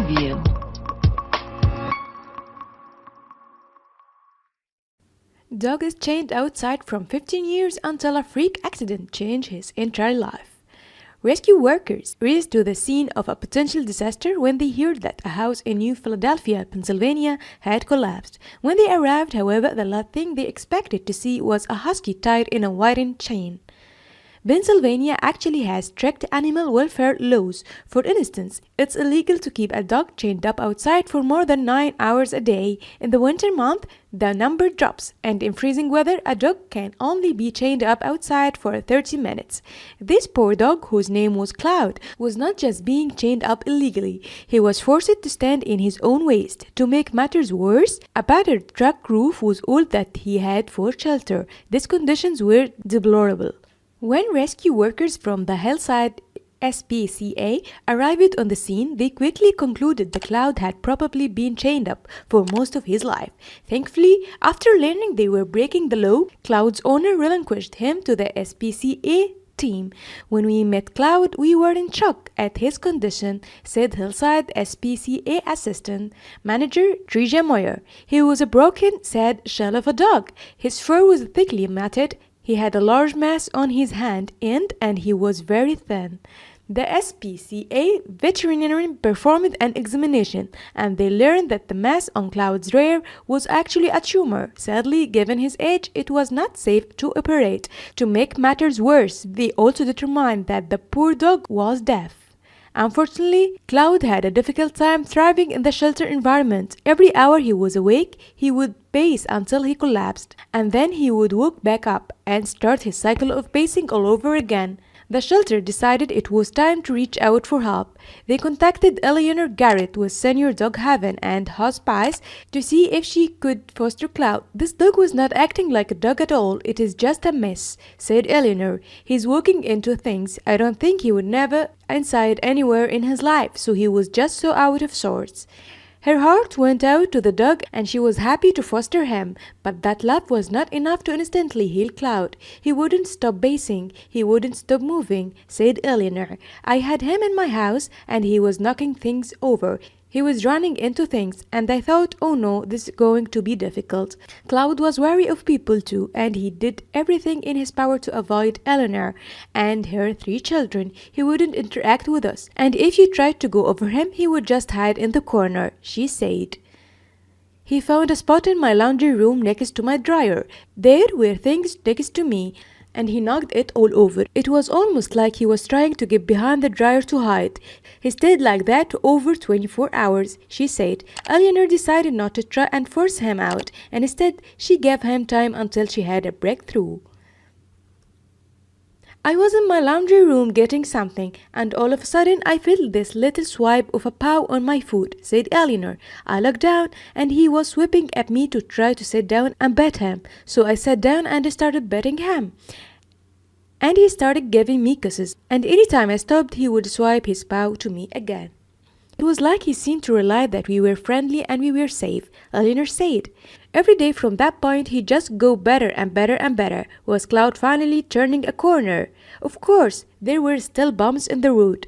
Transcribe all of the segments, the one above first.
review. Dog is chained outside from 15 years until a freak accident changed his entire life. Rescue workers raced to the scene of a potential disaster when they heard that a house in New Philadelphia, Pennsylvania had collapsed. When they arrived, however, the last thing they expected to see was a husky tied in a wooden chain. Pennsylvania actually has strict animal welfare laws. For instance, it's illegal to keep a dog chained up outside for more than 9 hours a day. In the winter month, the number drops, and in freezing weather, a dog can only be chained up outside for 30 minutes. This poor dog, whose name was Cloud, was not just being chained up illegally. He was forced to stand in his own waste. To make matters worse, a battered truck roof was all that he had for shelter. These conditions were deplorable. When rescue workers from the Hillside SPCA arrived on the scene, they quickly concluded the Cloud had probably been chained up for most of his life. Thankfully, after learning they were breaking the law, Cloud's owner relinquished him to the SPCA team. When we met Cloud, we were in shock at his condition, said Hillside SPCA assistant manager Tricia Moyer. He was a broken, sad shell of a dog. His fur was thickly matted. He had a large mass on his hand end and he was very thin. The SPCA veterinarian performed an examination and they learned that the mass on Cloud's rear was actually a tumor. Sadly, given his age, it was not safe to operate. To make matters worse, they also determined that the poor dog was deaf. Unfortunately, Cloud had a difficult time thriving in the shelter environment. Every hour he was awake, he would pace until he collapsed, and then he would wake back up and start his cycle of pacing all over again. The shelter decided it was time to reach out for help. They contacted Eleanor Garrett with Senior Dog Haven and Hospice to see if she could foster Cloud. This dog was not acting like a dog at all. It is just a mess, said Eleanor. He's walking into things. I don't think he would never inside anywhere in his life, so he was just so out of sorts. Her heart went out to the dog and she was happy to foster him, but that love was not enough to instantly heal Cloud. He wouldn't stop pacing, he wouldn't stop moving, said Eleanor. I had him in my house and he was knocking things over. He was running into things and I thought, oh no, this is going to be difficult. Cloud was wary of people too and he did everything in his power to avoid Eleanor and her 3 children. He wouldn't interact with us and if you tried to go over him, he would just hide in the corner, she said. He found a spot in my laundry room next to my dryer. There were things next to me and he knocked it all over. It was almost like he was trying to get behind the dryer to hide. He stayed like that over 24 hours, she said. Eleanor decided not to try and force him out, and instead she gave him time until she had a breakthrough. I was in my laundry room getting something, and all of a sudden I felt this little swipe of a paw on my foot, said Eleanor. I looked down, and he was sweeping at me to try to sit down and pet him. So I sat down and started petting him. And he started giving me kisses, and anytime I stopped, he would swipe his paw to me again. It was like he seemed to realize that we were friendly and we were safe, Eleanor said. Every day from that point, he'd just go better and better and better. Was Cloud finally turning a corner? Of course, there were still bumps in the road.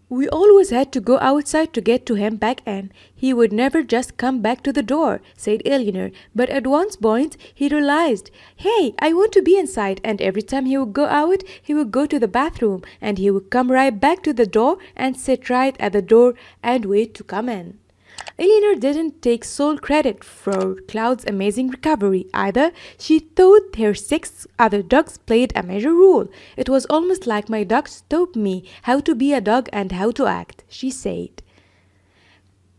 We always had to go outside to get to him back in. He would never just come back to the door, said Eleanor. But at one point, he realized, hey, I want to be inside. And every time he would go out, he would go to the bathroom. And he would come right back to the door and sit right at the door and wait to come in. Eleanor didn't take sole credit for Cloud's amazing recovery either. She thought her 6 other dogs played a major role. It was almost like my dogs taught me how to be a dog and how to act, she said.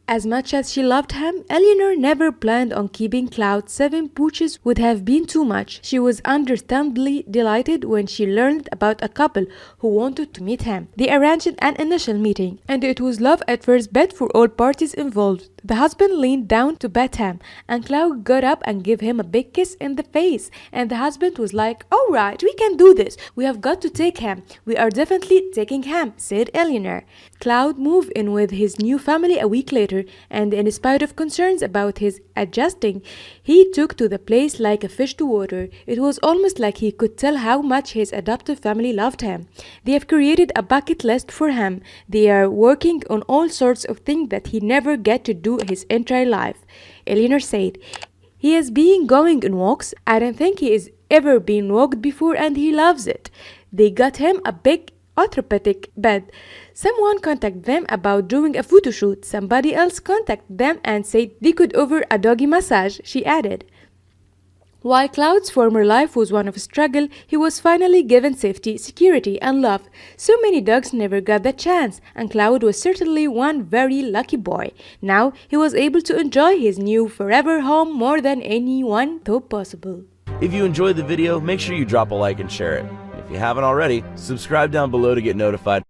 As much as she loved him, Eleanor never planned on keeping Cloud. 7 pooches would have been too much. She was understandably delighted when she learned about a couple who wanted to meet him. They arranged an initial meeting, and it was love at first bite for all parties involved. The husband leaned down to pet him, and Cloud got up and gave him a big kiss in the face. And the husband was like, "All right, we can do this. We have got to take him. We are definitely taking him," said Eleanor. Cloud moved in with his new family a week later, and in spite of concerns about his adjusting, he took to the place like a fish to water. It was almost like he could tell how much his adoptive family loved him. They have created a bucket list for him. They are working on all sorts of things that he never get to do his entire life. Eleanor said, "He has been going on walks. I don't think he has ever been walked before, and he loves it. They got him a big orthopedic bed. Someone contacted them about doing a photo shoot. Somebody else contacted them and said they could offer a doggy massage," she added. While Cloud's former life was one of struggle, he was finally given safety, security, and love. So many dogs never got that chance, and Cloud was certainly one very lucky boy. Now he was able to enjoy his new forever home more than anyone thought possible. If you enjoyed the video, make sure you drop a like and share it. If you haven't already, subscribe down below to get notified